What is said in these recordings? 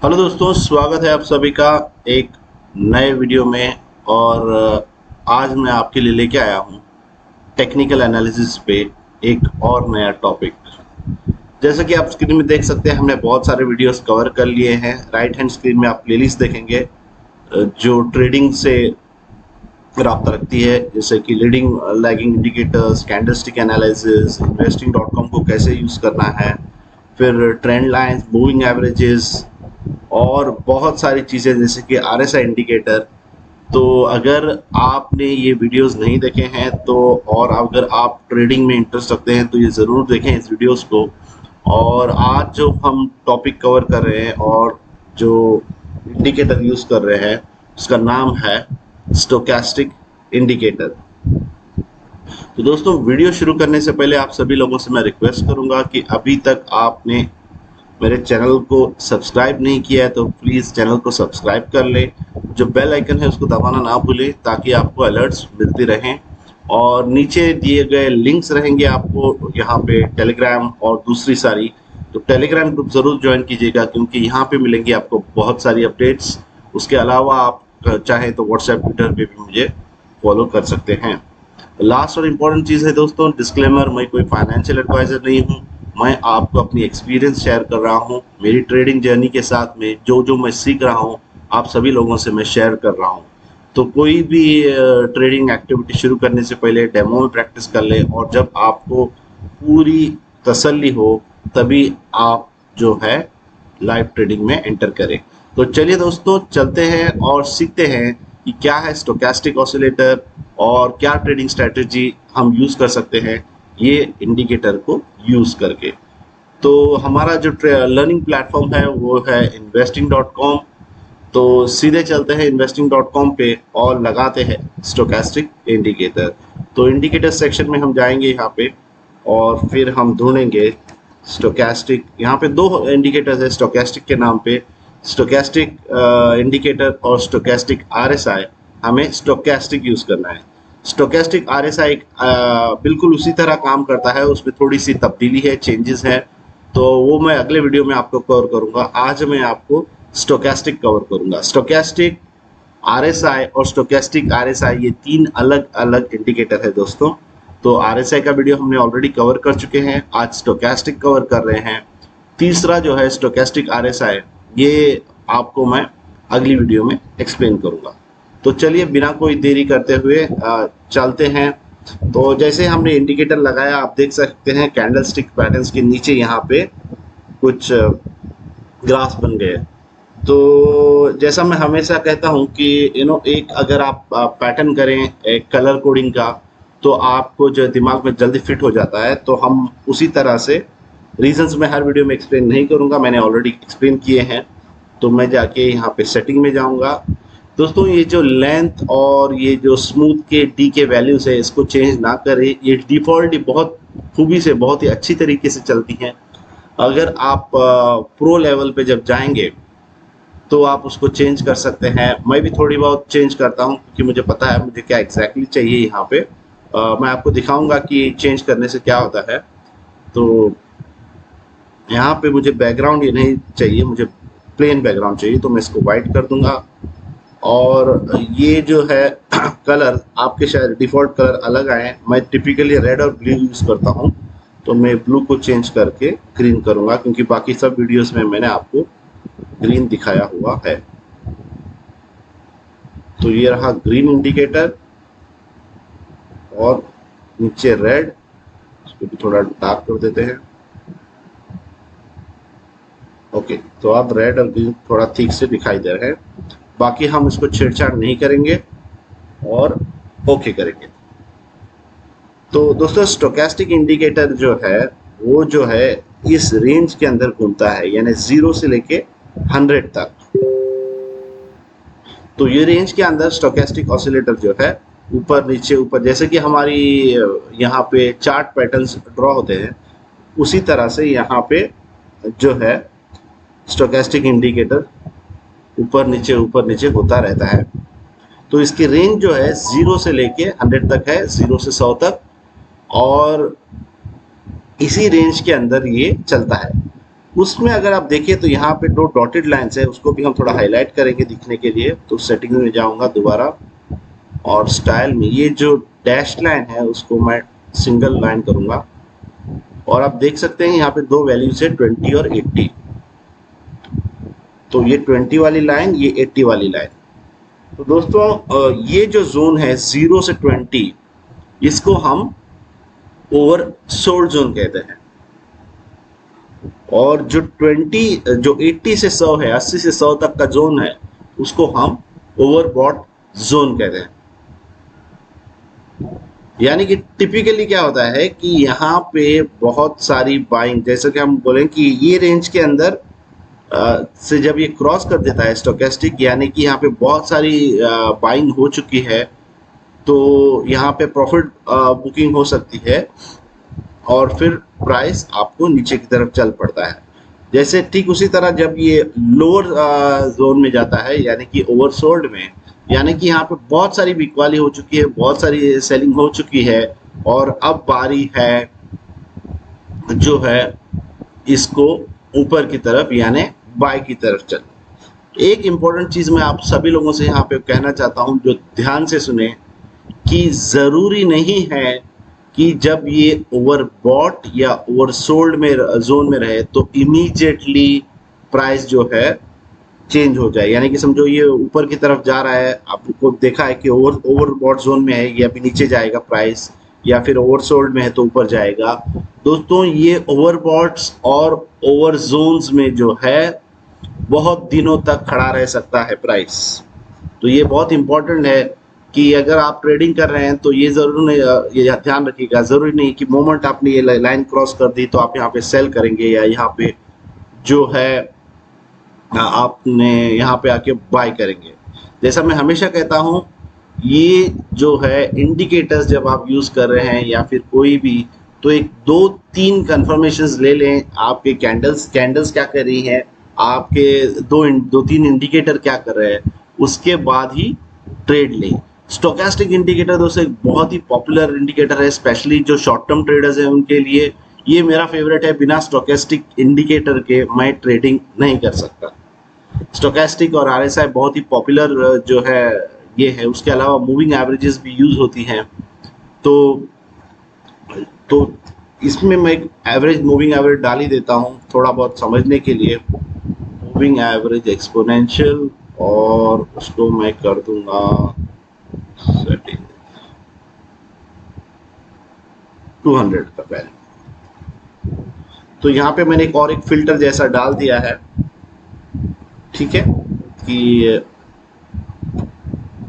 Hello दोस्तों, स्वागत है आप सभी का एक नए वीडियो में। और आज मैं आपके लिए लेके आया हूँ टेक्निकल एनालिसिस पे एक और नया टॉपिक। जैसा कि आप स्क्रीन में देख सकते हैं, हमने बहुत सारे वीडियोस कवर कर लिए हैं। राइट हैंड स्क्रीन में आप प्लेलिस्ट देखेंगे जो ट्रेडिंग से राब्ता रखती है, जैसे कि leading lagging indicators, candlestick analysis, investing.com को कैसे यूज़ करना है, फिर ट्रेंड लाइंस, मूविंग एवरेजेस और बहुत सारी चीज़ें जैसे कि RSI इंडिकेटर। तो अगर आपने ये वीडियोस नहीं देखे हैं तो, और अगर आप ट्रेडिंग में इंटरेस्ट रखते हैं तो ये ज़रूर देखें इस वीडियोस को। और आज जो हम टॉपिक कवर कर रहे हैं और जो इंडिकेटर यूज़ कर रहे हैं उसका नाम है स्टोकेस्टिक इंडिकेटर। तो दोस्तों, वीडियो शुरू करने से पहले आप सभी लोगों से मैं रिक्वेस्ट करूंगा कि अभी तक आपने मेरे चैनल को सब्सक्राइब नहीं किया है तो प्लीज़ चैनल को सब्सक्राइब कर लें। जो बेल आइकन है उसको दबाना ना भूलें ताकि आपको अलर्ट्स मिलते रहें। और नीचे दिए गए लिंक्स रहेंगे आपको यहाँ पे टेलीग्राम और दूसरी सारी, तो टेलीग्राम ग्रुप ज़रूर ज्वाइन कीजिएगा क्योंकि यहाँ पे मिलेंगी आपको बहुत सारी अपडेट्स। उसके अलावा आप चाहें तो व्हाट्सएप, ट्विटर पे भी मुझे फॉलो कर सकते हैं। लास्ट और इम्पोर्टेंट चीज़ है दोस्तों, डिस्क्लेमर, मैं कोई फाइनेंशियल एडवाइज़र नहीं हूँ। मैं आपको अपनी एक्सपीरियंस शेयर कर रहा हूँ। मेरी ट्रेडिंग जर्नी के साथ में जो जो मैं सीख रहा हूँ आप सभी लोगों से मैं शेयर कर रहा हूँ। तो कोई भी ट्रेडिंग एक्टिविटी शुरू करने से पहले डेमो में प्रैक्टिस कर ले, और जब आपको पूरी तसल्ली हो तभी आप जो है लाइव ट्रेडिंग में एंटर करें। तो चलिए दोस्तों, चलते हैं और सीखते हैं कि क्या है स्टोकेस्टिक ऑसिलेटर और क्या ट्रेडिंग स्ट्रेटजी हम यूज़ कर सकते हैं ये इंडिकेटर को यूज़ करके। तो हमारा जो लर्निंग प्लेटफॉर्म है वो है investing.com। तो सीधे चलते हैं investing.com पे और लगाते हैं स्टोकेस्टिक इंडिकेटर। तो इंडिकेटर सेक्शन में हम जाएंगे यहाँ पे और फिर हम ढूंढेंगे स्टोकेस्टिक। यहाँ पे दो इंडिकेटर्स है स्टोकेस्टिक के नाम पे, स्टोकेस्टिक इंडिकेटर और स्टोकेस्टिक RSI। हमें स्टोकेस्टिक यूज़ करना है। स्टोकेस्टिक RSI बिल्कुल उसी तरह काम करता है, उसमें थोड़ी सी तब्दीली है, चेंजेस है, तो वो मैं अगले वीडियो में आपको कवर करूंगा। आज मैं आपको स्टोकेस्टिक कवर करूंगा। स्टोकेस्टिक RSI और स्टोकेस्टिक RSI ये तीन अलग अलग इंडिकेटर है दोस्तों। तो RSI का वीडियो हमने ऑलरेडी कवर कर चुके हैं, आज स्टोकेस्टिक कवर कर रहे हैं। तीसरा जो है स्टोकेस्टिक RSI, ये आपको मैं अगली वीडियो में एक्सप्लेन करूंगा। तो चलिए बिना कोई देरी करते हुए चलते हैं। तो जैसे हमने इंडिकेटर लगाया, आप देख सकते हैं कैंडल स्टिक पैटर्न्स के नीचे यहाँ पे कुछ ग्राफ बन गए। तो जैसा मैं हमेशा कहता हूँ कि एक अगर आप पैटर्न करें एक कलर कोडिंग का तो आपको जो दिमाग में जल्दी फिट हो जाता है। तो हम उसी तरह से रीजंस में हर वीडियो में एक्सप्लेन नहीं करूँगा, मैंने ऑलरेडी एक्सप्लेन किए हैं। तो मैं जाके यहाँ पे सेटिंग में जाऊँगा। दोस्तों, ये जो लेंथ और ये जो स्मूथ के डी के वैल्यूज है इसको चेंज ना करें, ये डिफ़ॉल्ट बहुत खूबी से बहुत ही अच्छी तरीके से चलती हैं। अगर आप प्रो लेवल पे जब जाएंगे तो आप उसको चेंज कर सकते हैं। मैं भी थोड़ी बहुत चेंज करता हूं क्योंकि मुझे पता है मुझे क्या एग्जैक्टली चाहिए। यहाँ पे मैं आपको दिखाऊंगा कि चेंज करने से क्या होता है। तो यहाँ पे मुझे बैकग्राउंड ये नहीं चाहिए, मुझे प्लेन बैकग्राउंड चाहिए, तो मैं इसको वाइट कर दूंगा। और ये जो है कलर आपके शायद डिफ़ॉल्ट कलर अलग आए हैं, मैं टिपिकली रेड और ब्लू यूज़ करता हूँ, तो मैं ब्लू को चेंज करके ग्रीन करूँगा क्योंकि बाकी सब वीडियोस में मैंने आपको ग्रीन दिखाया हुआ है। तो ये रहा ग्रीन इंडिकेटर और नीचे रेड, इसको भी थोड़ा डार्क कर देते हैं। ओके, तो अब रेड और ग्रीन थोड़ा ठीक से दिखाई दे रहे हैं। बाकी हम इसको छेड़छाड़ नहीं करेंगे और ओके करेंगे। तो दोस्तों, स्टोकेस्टिक इंडिकेटर जो है वो जो है इस रेंज के अंदर घूमता है, यानी 0 से लेके 100 तक। तो ये रेंज के अंदर स्टोकेस्टिक ऑसिलेटर जो है ऊपर नीचे ऊपर, जैसे कि हमारी यहाँ पे चार्ट पैटर्न्स ड्रॉ होते हैं उसी तरह से यहाँ पे जो है स्टोकेस्टिक इंडिकेटर ऊपर नीचे होता रहता है। तो इसकी रेंज जो है 0 से लेके 100 तक है, 0 से 100 तक, और इसी रेंज के अंदर ये चलता है। उसमें अगर आप देखिए तो यहाँ पे दो डॉटेड लाइंस है, उसको भी हम थोड़ा हाईलाइट करेंगे दिखने के लिए। तो सेटिंग में जाऊंगा दोबारा और स्टाइल में ये जो डैश लाइन है उसको मैं सिंगल लाइन करूंगा और आप देख सकते हैं यहाँ पे दो वैल्यूज है 20 और 80। तो ये 20 वाली लाइन, ये 80 वाली लाइन। तो दोस्तों ये जो जोन है 0 से 20, इसको हम ओवर सोल्ड जोन कहते हैं। और जो 80 से 100 है, 80 से 100 तक का जोन है, उसको हम ओवरबॉट जोन कहते हैं। यानी कि टिपिकली क्या होता है कि यहाँ पे बहुत सारी बाइंग, जैसे कि हम बोलें कि ये रेंज के अंदर से जब ये क्रॉस कर देता है स्टोकेस्टिक, यानी कि यहाँ पे बहुत सारी बाइंग हो चुकी है, तो यहाँ पे प्रॉफिट बुकिंग हो सकती है और फिर प्राइस आपको नीचे की तरफ चल पड़ता है। जैसे ठीक उसी तरह जब ये लोअर जोन में जाता है, यानी कि ओवरसोल्ड में, यानी कि यहाँ पे बहुत सारी बिकवाली हो चुकी है, बहुत सारी सेलिंग हो चुकी है और अब बारी है जो है इसको ऊपर की तरफ यानी बाय की तरफ चल। एक इम्पॉर्टेंट चीज मैं आप सभी लोगों से यहाँ पे कहना चाहता हूँ, जो ध्यान से सुने, कि जरूरी नहीं है कि जब ये ओवरबॉट या ओवरसोल्ड में जोन में रहे तो इमीडिएटली प्राइस जो है चेंज हो जाए। यानी कि समझो ये ऊपर की तरफ जा रहा है, आपको देखा है कि ओवरबॉट जोन में है, ये अभी नीचे जाएगा प्राइस, या फिर ओवरसोल्ड में है तो ऊपर जाएगा। दोस्तों ये ओवरबॉट्स और ओवर जोन्स में जो है बहुत दिनों तक खड़ा रह सकता है प्राइस। तो ये बहुत इंपॉर्टेंट है कि अगर आप ट्रेडिंग कर रहे हैं तो ये जरूर नहीं, ये ध्यान रखिएगा, जरूरी नहीं कि मोमेंट आपने ये लाइन क्रॉस कर दी तो आप यहाँ पे सेल करेंगे या यहाँ पे जो है आपने यहाँ पे आके बाय करेंगे। जैसा मैं हमेशा कहता हूँ, ये जो है इंडिकेटर्स जब आप यूज कर रहे हैं या फिर कोई भी, तो एक दो तीन कंफर्मेशंस ले लें, आपके कैंडल्स क्या कर रही हैं, आपके दो तीन इंडिकेटर क्या कर रहे हैं, उसके बाद ही ट्रेड लें। स्टोकेस्टिक इंडिकेटर दोस्तों एक बहुत ही पॉपुलर इंडिकेटर है, स्पेशली जो शॉर्ट टर्म ट्रेडर्स हैं उनके लिए। ये मेरा फेवरेट है, बिना स्टोकेस्टिक इंडिकेटर के मैं ट्रेडिंग नहीं कर सकता। स्टोकेस्टिक और आरएसआई बहुत ही पॉपुलर जो है ये है। उसके अलावा मूविंग एवरेजेस भी यूज होती हैं। तो तो इसमें मैं एक एवरेज मूविंग एवरेज डाल ही देता हूँ थोड़ा बहुत समझने के लिए। मूविंग एवरेज एक्सपोनेंशियल, और उसको मैं कर दूंगा सेटिंग 200 का वैल्यू। तो यहाँ पे मैंने एक फिल्टर जैसा डाल दिया है, ठीक है, कि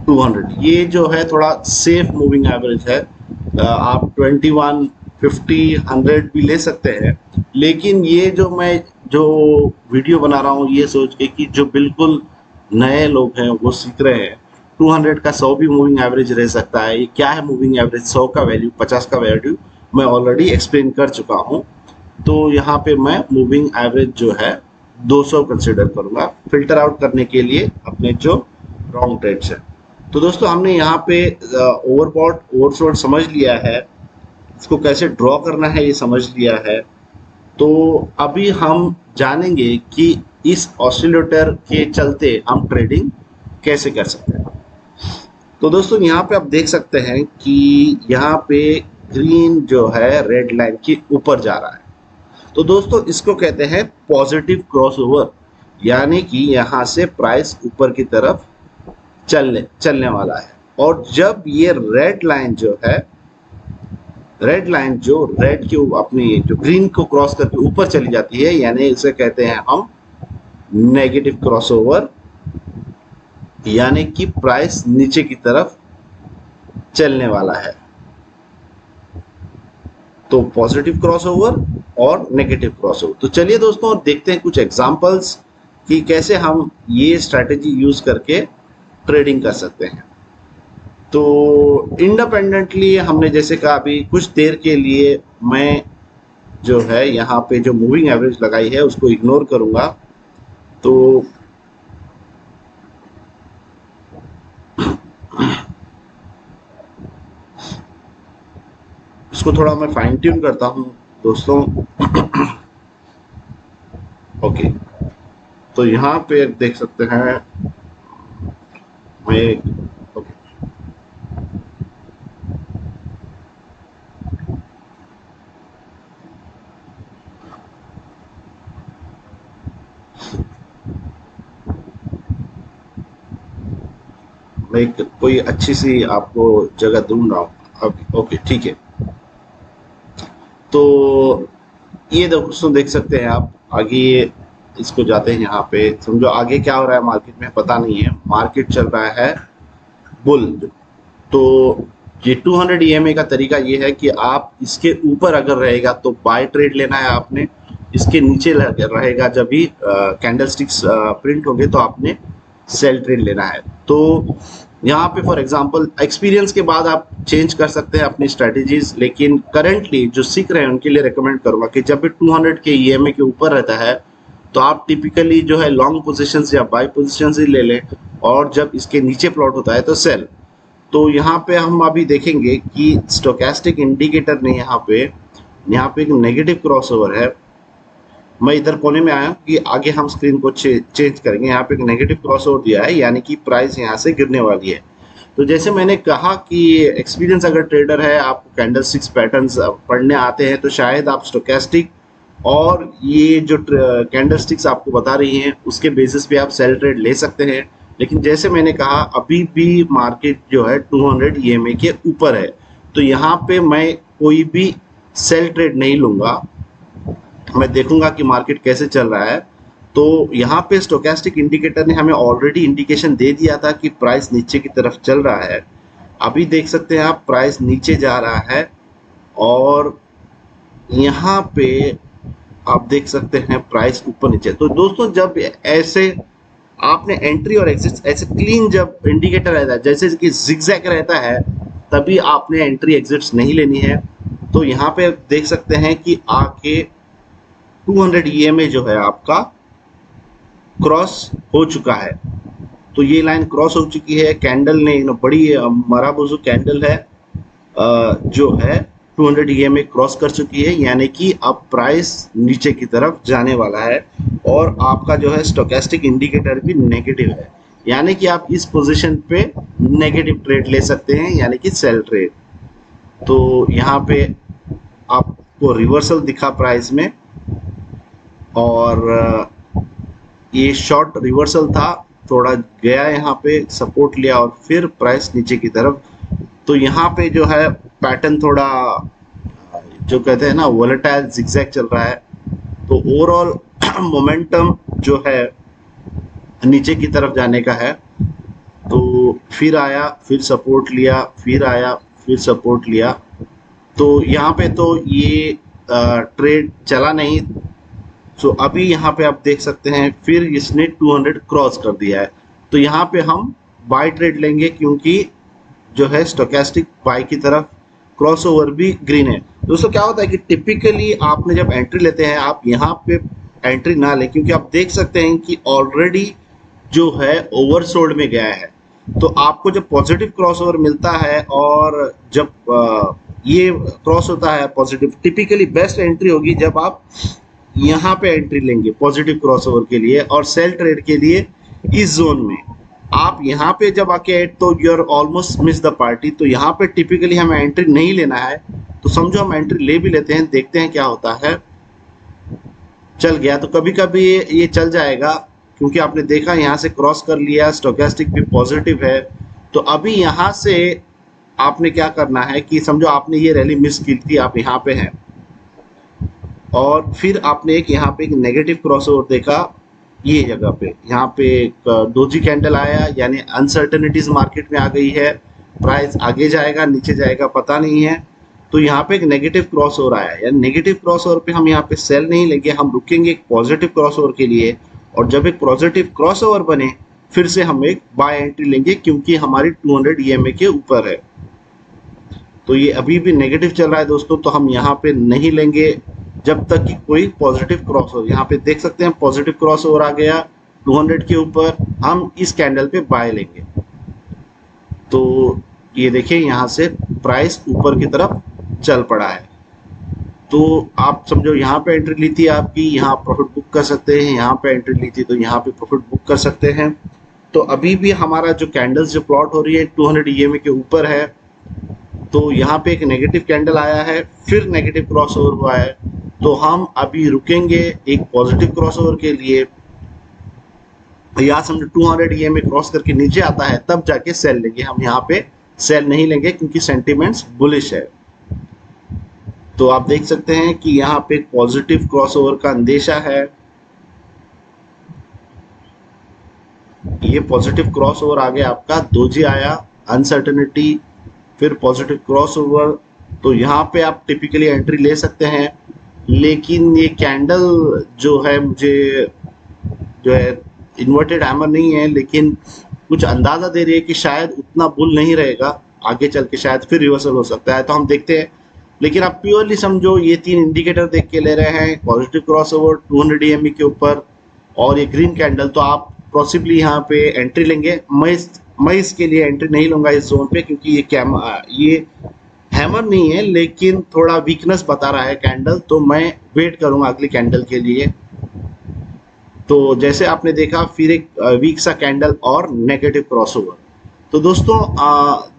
200 ये जो है थोड़ा सेफ मूविंग एवरेज है। आप 21, 50, 100 भी ले सकते हैं, लेकिन ये जो मैं जो वीडियो बना रहा हूँ ये सोच के कि जो बिल्कुल नए लोग हैं वो सीख रहे हैं, 200 का 100 भी मूविंग एवरेज रह सकता है। ये क्या है मूविंग एवरेज, 100 का वैल्यू, 50 का वैल्यू मैं ऑलरेडी एक्सप्लेन कर चुका हूँ। तो यहाँ पे मैं मूविंग एवरेज जो है 200 कंसिडर करूंगा फिल्टर आउट करने के लिए अपने जो रॉन्ग ट्रेड्स है। तो दोस्तों हमने यहाँ पे ओवरबॉट ओवरसोल्ड समझ लिया है, इसको कैसे ड्रॉ करना है ये समझ लिया है। तो अभी हम जानेंगे कि इस ऑसिलेटर के चलते हम ट्रेडिंग कैसे कर सकते हैं। तो दोस्तों यहाँ पे आप देख सकते हैं कि यहाँ पे ग्रीन जो है रेड लाइन के ऊपर जा रहा है। तो दोस्तों इसको कहते हैं पॉजिटिव क्रॉसओवर, यानी कि यहाँ से प्राइस ऊपर की तरफ चलने वाला है। और जब ये रेड लाइन जो है, रेड लाइन जो रेड के अपनी जो ग्रीन को क्रॉस करके ऊपर चली जाती है, यानी इसे कहते हैं हम नेगेटिव क्रॉसओवर, यानी कि प्राइस नीचे की तरफ चलने वाला है। तो पॉजिटिव क्रॉसओवर और नेगेटिव क्रॉसओवर। तो चलिए दोस्तों देखते हैं कुछ एग्जांपल्स कि कैसे हम ये स्ट्रैटेजी यूज करके ट्रेडिंग कर सकते हैं। तो इंडिपेंडेंटली हमने जैसे कहा, अभी कुछ देर के लिए मैं जो है यहाँ पे जो मूविंग एवरेज लगाई है उसको इग्नोर करूंगा। तो इसको थोड़ा मैं फाइन ट्यून करता हूँ दोस्तों। ओके, तो यहाँ पे देख सकते हैं मैं, ओके, मैं कोई अच्छी सी आपको जगह ढूंढ रहा हूँ। ओके ठीक है, तो ये दोस्तों देख सकते हैं आप आगे, इसको जाते हैं यहाँ पे, समझो आगे क्या हो रहा है मार्केट में पता नहीं है, मार्केट चल रहा है बुल। तो ये 200 ईएमए का तरीका ये है कि आप इसके ऊपर अगर रहेगा तो बाय ट्रेड लेना है आपने, इसके नीचे रहेगा जब भी कैंडल स्टिक्स प्रिंट होंगे तो आपने सेल ट्रेड लेना है। तो यहाँ पे फॉर एग्जांपल एक्सपीरियंस के बाद आप चेंज कर सकते हैं अपनी स्ट्रेटजीज, लेकिन करंटली जो सीख रहे हैं उनके लिए रिकमेंड करूंगा कि जब भी 200 के ईएमए के ऊपर रहता है तो आप टिपिकली जो है लॉन्ग पोजीशंस या बाय पोजीशंस ही ले लें, और जब इसके नीचे प्लॉट होता है तो सेल। तो यहाँ पे हम अभी देखेंगे कि स्टोकेस्टिक इंडिकेटर ने यहाँ पे एक नेगेटिव क्रॉसओवर है। मैं इधर कोने में आया कि आगे हम स्क्रीन को चेंज करेंगे। यहाँ पे एक नेगेटिव क्रॉसओवर दिया है, यानी कि प्राइस यहाँ से गिरने वाली है। तो जैसे मैंने कहा कि एक्सपीरियंस अगर ट्रेडर है, आपको कैंडलस्टिक्स पैटर्न्स पढ़ने आते हैं, तो शायद आप स्टोकेस्टिक और ये जो कैंडलस्टिक्स आपको बता रही हैं उसके बेसिस पे आप सेल ट्रेड ले सकते हैं। लेकिन जैसे मैंने कहा अभी भी मार्केट जो है 200 ईएमए के ऊपर है, तो यहाँ पे मैं कोई भी सेल ट्रेड नहीं लूंगा, मैं देखूंगा कि मार्केट कैसे चल रहा है। तो यहाँ पे स्टोकेस्टिक इंडिकेटर ने हमें ऑलरेडी इंडिकेशन दे दिया था कि प्राइस नीचे की तरफ चल रहा है। अभी देख सकते हैं आप प्राइस नीचे जा रहा है, और यहाँ पे आप देख सकते हैं प्राइस ऊपर नीचे। तो दोस्तों जब ऐसे आपने एंट्री और एग्जिट ऐसे क्लीन जब इंडिकेटर रहता है, जैसे कि जिगजैग रहता है, तभी आपने एंट्री एग्जिट्स नहीं लेनी है। तो यहाँ पे देख सकते हैं कि आके 200 ईएमए जो है आपका क्रॉस हो चुका है। तो ये लाइन क्रॉस हो चुकी है, कैंडल ने बड़ी मराबुजू कैंडल है जो है 200 ईएमए क्रॉस कर चुकी है, यानी कि अब प्राइस नीचे की तरफ जाने वाला है। और आपका जो है स्टोकेस्टिक इंडिकेटर भी नेगेटिव है, यानी कि आप इस पोजीशन पे नेगेटिव ट्रेड ले सकते हैं, यानी कि सेल ट्रेड। तो यहाँ पे आपको रिवर्सल दिखा प्राइस में, और ये शॉर्ट रिवर्सल था, थोड़ा गया यहाँ पे सपोर्ट लिया और फिर प्राइस नीचे की तरफ। तो यहाँ पे जो है पैटर्न थोड़ा जो कहते हैं ना वोलेटाइल जिगजैग चल रहा है। तो ओवरऑल मोमेंटम जो है नीचे की तरफ जाने का है। तो फिर आया, फिर सपोर्ट लिया, फिर आया, फिर सपोर्ट लिया। तो यहाँ पे तो ये ट्रेड चला नहीं। सो अभी यहाँ पे आप देख सकते हैं फिर इसने 200 क्रॉस कर दिया है। तो यहाँ पे हम बाय ट्रेड लेंगे, क्योंकि जो है स्टोकेस्टिक बाय की तरफ क्रॉसओवर भी ग्रीन है। दोस्तों क्या होता है कि टिपिकली आपने जब एंट्री लेते हैं आप यहाँ पे एंट्री ना लें, क्योंकि आप देख सकते हैं कि ऑलरेडी जो है ओवरसोल्ड में गया है। तो आपको जब पॉजिटिव क्रॉसओवर मिलता है और जब ये क्रॉस होता है पॉजिटिव, टिपिकली बेस्ट एंट्री होगी जब आप यहाँ पे एंट्री लेंगे पॉजिटिव क्रॉसओवर के लिए और सेल ट्रेड के लिए इस जोन में। आप यहाँ पे जब आके तो you are almost miss the party. तो यहाँ पे टिपिकली हमें एंट्री नहीं लेना है, तो समझो हम एंट्री ले भी लेते हैं, देखते हैं क्या होता है। चल गया तो कभी कभी ये चल जाएगा, क्योंकि आपने देखा यहाँ से क्रॉस कर लिया, स्टोकेस्टिक भी पॉजिटिव है। तो अभी यहाँ से आपने क्या करना है कि समझो आपने ये रैली मिस की थी, आप यहाँ पे हैं, और फिर आपने एक यहाँ पे एक नेगेटिव क्रॉसओवर देखा ये जगह पे, यहाँ पे एक डोजी कैंडल आया, यानी अनसर्टेनिटीज मार्केट में आ गई है, प्राइस आगे जाएगा नीचे जाएगा पता नहीं है। तो यहाँ पे एक नेगेटिव क्रॉसओवर आया, यानी नेगेटिव क्रॉसओवर पे हम यहाँ पे सेल नहीं लेंगे, हम रुकेंगे एक पॉजिटिव क्रॉसओवर के लिए। और जब एक पॉजिटिव क्रॉसओवर बने फिर से हम एक बाय एंट्री लेंगे, क्योंकि हमारी 200 ईएमए के ऊपर है। तो ये अभी भी नेगेटिव चल रहा है दोस्तों, तो हम यहाँ पे नहीं लेंगे जब तक कि कोई पॉजिटिव क्रॉस हो। यहाँ पे देख सकते हैं पॉजिटिव क्रॉस ओवर आ गया 200 के ऊपर, हम इस कैंडल पे बाय लेंगे। तो ये देखिए यहाँ से प्राइस ऊपर की तरफ चल पड़ा है। तो आप समझो यहाँ पे एंट्री ली थी आपकी, यहाँ प्रॉफिट बुक कर सकते हैं, यहाँ पे एंट्री ली थी तो यहाँ पे प्रॉफिट बुक कर सकते हैं। तो अभी भी हमारा जो कैंडल्स जो प्लॉट हो रही है 200 ईएमए के ऊपर है, तो यहाँ पे एक नेगेटिव कैंडल आया है, फिर नेगेटिव क्रॉसओवर हुआ है, तो हम अभी रुकेंगे एक पॉजिटिव क्रॉसओवर के लिए, या समझो 200 ईएमए क्रॉस करके नीचे आता है तब जाके सेल लेंगे। हम यहाँ पे सेल नहीं लेंगे क्योंकि सेंटिमेंट्स बुलिश है। तो आप देख सकते हैं कि यहाँ पे एक पॉजिटिव क्रॉसओवर का अंदेशा है, ये पॉजिटिव क्रॉसओवर आगे आपका दोजी आया, अनसर्टेनिटी, फिर पॉजिटिव क्रॉसओवर। तो यहाँ पे आप टिपिकली एंट्री ले सकते हैं, लेकिन ये कैंडल जो है मुझे जो है इन्वर्टेड हैमर नहीं है, लेकिन कुछ अंदाजा दे रही है कि शायद उतना बुल नहीं रहेगा, आगे चल के शायद फिर रिवर्सल हो सकता है, तो हम देखते हैं। लेकिन आप प्योरली समझो ये 3 इंडिकेटर देख के ले रहे हैं, पॉजिटिव क्रॉसओवर 200 ईएमए के ऊपर और ये ग्रीन कैंडल, तो आप पॉसिबली यहाँ पे एंट्री लेंगे। मैं इसके लिए एंट्री नहीं लूंगा इस जोन पे, क्योंकि ये हैमर नहीं है लेकिन थोड़ा वीकनेस बता रहा है कैंडल, तो मैं वेट करूंगा अगली कैंडल के लिए। तो जैसे आपने देखा फिर एक वीक सा कैंडल और नेगेटिव क्रॉसओवर। तो दोस्तों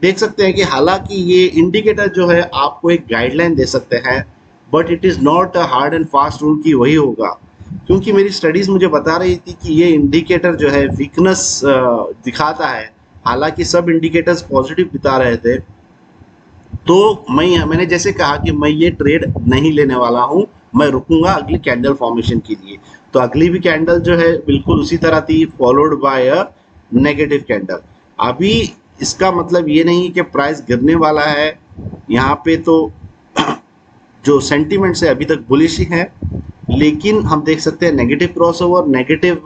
देख सकते हैं कि हालांकि ये इंडिकेटर जो है आपको एक गाइडलाइन दे सकते हैं, but it is not a hard and fast rule कि वही होगा, क्योंकि मेरी स्टडीज़ मुझे बता रही थी कि ये इंडिकेटर जो है वीकनेस दिखाता है, हालांकि सब इंडिकेटर्स पॉजिटिव बता रहे थे। तो मैंने जैसे कहा कि मैं ये ट्रेड नहीं लेने वाला हूँ, मैं रुकूंगा अगली कैंडल फॉर्मेशन के लिए। तो अगली भी कैंडल जो है बिल्कुल उसी तरह थी, followed by a negative candle. अभी इसका मतलब ये नहीं कि प्राइस गिरने वाला है, यहाँ पे तो जो सेंटीमेंट्स है अभी तक बुलिश ही है, लेकिन हम देख सकते हैं negative crossover, negative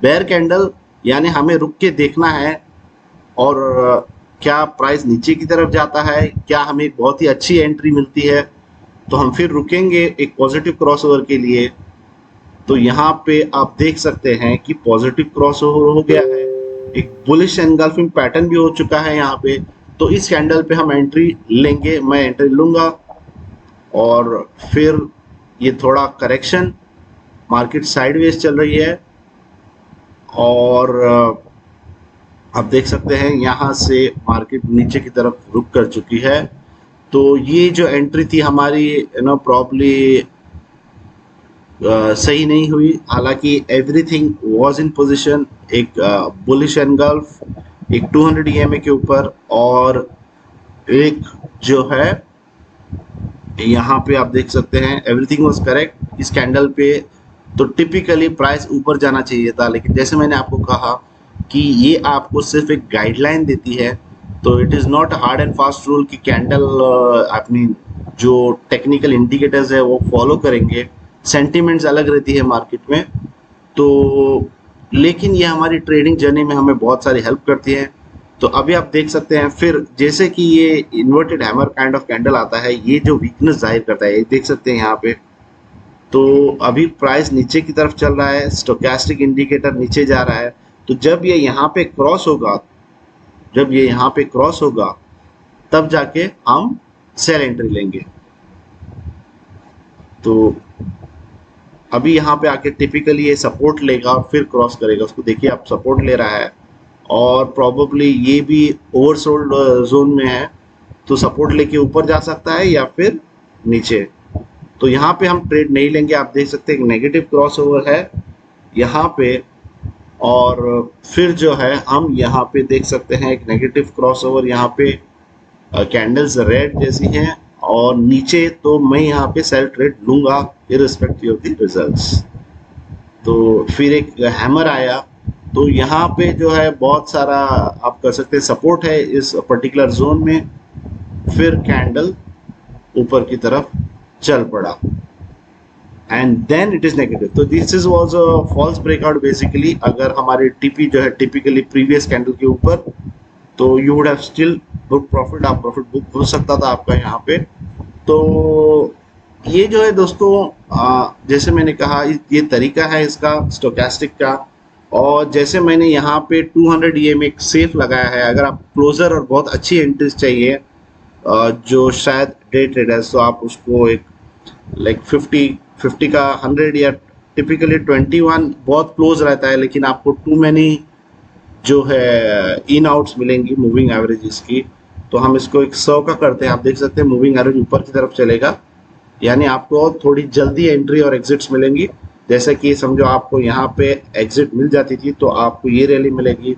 bear candle, यानी हमें रुक के देखना है और क्या प्राइस नीचे की तरफ जाता है, क्या हमें एक बहुत ही अच्छी एंट्री मिलती है तो हम फिर रुकेंगे एक पॉजिटिव क्रॉसओवर के लिए। तो यहाँ पे आप देख सकते हैं कि पॉजिटिव क्रॉसओवर हो गया है, एक बुलिश एनगल्फिंग पैटर्न भी हो चुका है यहाँ पे, तो इस कैंडल पे हम एंट्री लेंगे, मैं एंट्री लूंगा। और फिर ये थोड़ा करेक्शन, मार्केट साइडवेज चल रही है और आप देख सकते हैं यहाँ से मार्केट नीचे की तरफ रुक कर चुकी है। तो ये जो एंट्री थी हमारी प्रॉब्ली सही नहीं हुई, हालांकि एवरीथिंग वाज इन पोजीशन, एक बुलिश एनगल्फ, एक 200 ईएमए के ऊपर, और एक जो है यहाँ पे आप देख सकते हैं एवरीथिंग वाज करेक्ट इस कैंडल पे। तो टिपिकली प्राइस ऊपर जाना चाहिए था, लेकिन जैसे मैंने आपको कहा कि ये आपको सिर्फ एक गाइडलाइन देती है, तो it is not hard and fast rule कि कैंडल अपनी जो टेक्निकल इंडिकेटर्स है वो फॉलो करेंगे, सेंटिमेंट्स अलग रहती है मार्केट में। तो लेकिन ये हमारी ट्रेडिंग जर्नी में हमें बहुत सारी हेल्प करती है। तो अभी आप देख सकते हैं फिर जैसे कि ये inverted hammer kind of candle आता है, ये जो वीकनेस जाहिर करता है, ये देख सकते हैं यहाँ पे। तो अभी प्राइस नीचे की तरफ चल रहा है, स्टोकेस्टिक इंडिकेटर नीचे जा रहा है, तो जब ये यहाँ पे क्रॉस होगा, जब ये यहाँ पे क्रॉस होगा तब जाके हम सेल एंट्री लेंगे। तो अभी यहाँ पे आके टिपिकली ये सपोर्ट लेगा और फिर क्रॉस करेगा, उसको देखिए आप सपोर्ट ले रहा है और प्रोबेबली ये भी ओवरसोल्ड जोन में है, तो सपोर्ट लेके ऊपर जा सकता है या फिर नीचे। तो यहाँ पे हम ट्रेड नहीं लेंगे, आप देख सकते हैं नेगेटिव क्रॉसओवर है यहाँ पे, और फिर जो है हम यहाँ पे देख सकते हैं एक नेगेटिव क्रॉसओवर, यहाँ पे कैंडल्स रेड जैसी हैं, और नीचे तो मैं यहाँ पे सेल ट्रेड लूंगा इररिस्पेक्टिव ऑफ द रिजल्ट्स। तो फिर एक हैमर आया, तो यहाँ पे जो है बहुत सारा आप कर सकते हैं सपोर्ट है इस पर्टिकुलर जोन में, फिर कैंडल ऊपर की तरफ चल पड़ा and then it is negative. तो this is was a false breakout basically. अगर हमारे टीपी जो है टिपिकली प्रीवियस कैंडल के ऊपर, तो you would have still book profit, आप प्रॉफिट बुक हो सकता था आपका यहाँ पे। तो ये जो है दोस्तों जैसे मैंने कहा ये तरीका है इसका स्टोकेस्टिक का, और जैसे मैंने यहाँ पे 200 EM एक सेफ लगाया है, अगर आप क्लोजर और बहुत अच्छी एंट्रीज चाहिए जो शायद डे ट्रेडर्स, तो आप उसको एक लाइक 50 का 100 या टिपिकली 21 बहुत क्लोज रहता है, लेकिन आपको टू मैनी जो है इन आउट्स मिलेंगी मूविंग एवरेजेस की। तो हम इसको एक 100 का करते हैं। आप देख सकते हैं मूविंग एवरेज ऊपर की तरफ चलेगा, यानी आपको थोड़ी जल्दी एंट्री और एग्जिट्स मिलेंगी। जैसे कि समझो आपको यहाँ पे एग्जिट मिल जाती थी तो आपको ये रैली मिलेगी।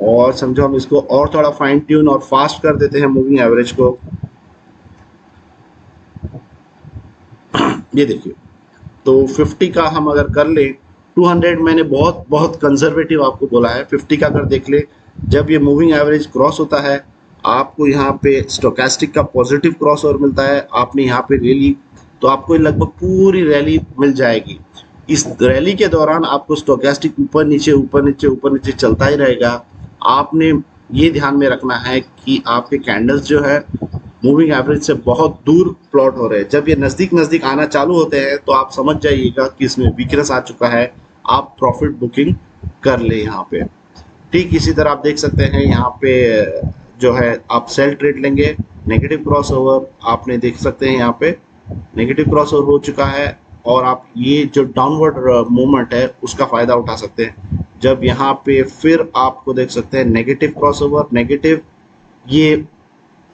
और समझो हम इसको और थोड़ा फाइन ट्यून और फास्ट कर देते हैं मूविंग एवरेज को। ये देखिए, तो 50 का हम अगर कर ले, 200 मैंने बहुत बहुत कंजर्वेटिव आपको बोला है। 50 का अगर देख ले, जब ये मूविंग एवरेज क्रॉस होता है, आपको यहाँ पे स्टोकेस्टिक का पॉजिटिव क्रॉस ओवर मिलता है। आपने यहाँ पे रैली, तो आपको लगभग पूरी रैली मिल जाएगी। इस रैली के दौरान आपको स्टोकेस्टिक ऊपर नीचे ऊपर नीचे ऊपर नीचे चलता ही रहेगा। आपने ये ध्यान में रखना है कि आपके कैंडल्स जो है मूविंग एवरेज से बहुत दूर प्लॉट हो रहे हैं। जब ये नज़दीक नज़दीक आना चालू होते हैं तो आप समझ जाइएगा कि इसमें वीकनेस आ चुका है, आप प्रॉफिट बुकिंग कर ले यहाँ पे। ठीक इसी तरह आप देख सकते हैं यहाँ पे जो है आप सेल ट्रेड लेंगे, नेगेटिव क्रॉस ओवर आपने देख सकते हैं यहाँ पे नेगेटिव क्रॉस ओवर हो चुका है, और आप ये जो डाउनवर्ड मूवमेंट है उसका फायदा उठा सकते हैं। जब यहाँ पे फिर आपको देख सकते हैं नेगेटिव क्रॉस ओवर, नेगेटिव ये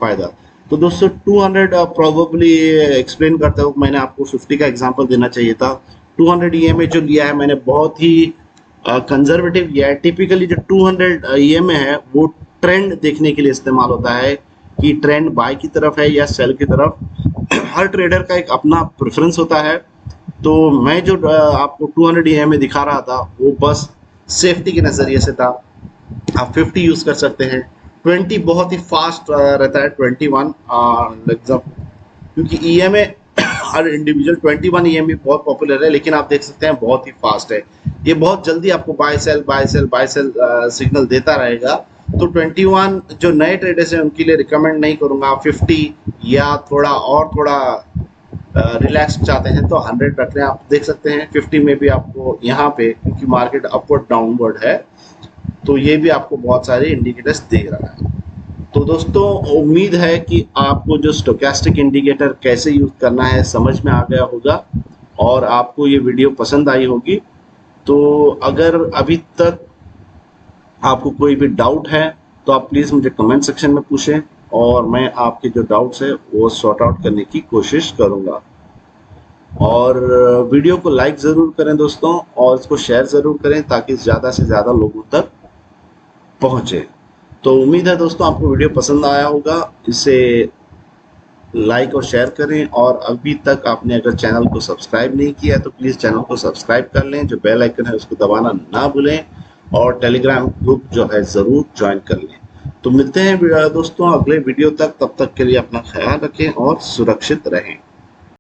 फायदा। तो दोस्तों 200 प्रोबेबली एक्सप्लेन करते हुए मैंने आपको 50 का एग्जांपल देना चाहिए था। 200 ईएमए जो लिया है मैंने बहुत ही कंजर्वेटिव लिया है। टिपिकली जो 200 ईएमए है वो ट्रेंड देखने के लिए इस्तेमाल होता है कि ट्रेंड बाय की तरफ है या सेल की तरफ। हर ट्रेडर का एक अपना प्रेफरेंस होता है। तो मैं जो आपको 200 ईएमए दिखा रहा था वो बस सेफ्टी के नज़रिए से था। आप 50 यूज कर सकते हैं। 20 बहुत ही फास्ट रहता है। 21 क्योंकि ईएमए हर इंडिविजुअल 21 ईएमए बहुत पॉपुलर है, लेकिन आप देख सकते हैं बहुत ही फास्ट है। ये बहुत जल्दी आपको buy sell buy sell buy sell signal देता रहेगा। तो 21 जो नए ट्रेडर्स हैं उनके लिए रिकमेंड नहीं करूंगा। 50 या थोड़ा रिलैक्स चाहते हैं तो 100 रख लें। आप देख सकते हैं 50 में भी आपको यहाँ पे, क्योंकि मार्केट अपवर्ड डाउनवर्ड है, तो ये भी आपको बहुत सारे इंडिकेटर्स दे रहा है। तो दोस्तों उम्मीद है कि आपको जो स्टोकेस्टिक इंडिकेटर कैसे यूज करना है समझ में आ गया होगा और आपको ये वीडियो पसंद आई होगी। तो अगर अभी तक आपको कोई भी डाउट है तो आप प्लीज़ मुझे कमेंट सेक्शन में पूछें और मैं आपके जो डाउट्स है वो सॉर्ट आउट करने की कोशिश करूँगा। और वीडियो को लाइक ज़रूर करें दोस्तों, और इसको शेयर ज़रूर करें ताकि ज़्यादा से ज़्यादा लोगों तक पहुँचे। तो उम्मीद है दोस्तों आपको वीडियो पसंद आया होगा। इसे लाइक और शेयर करें, और अभी तक आपने अगर चैनल को सब्सक्राइब नहीं किया तो प्लीज़ चैनल को सब्सक्राइब कर लें। जो बेल आइकन है उसको दबाना ना भूलें, और टेलीग्राम ग्रुप जो है ज़रूर ज्वाइन कर लें। तो मिलते हैं दोस्तों अगले वीडियो तक। तब तक के लिए अपना ख्याल रखें और सुरक्षित रहें।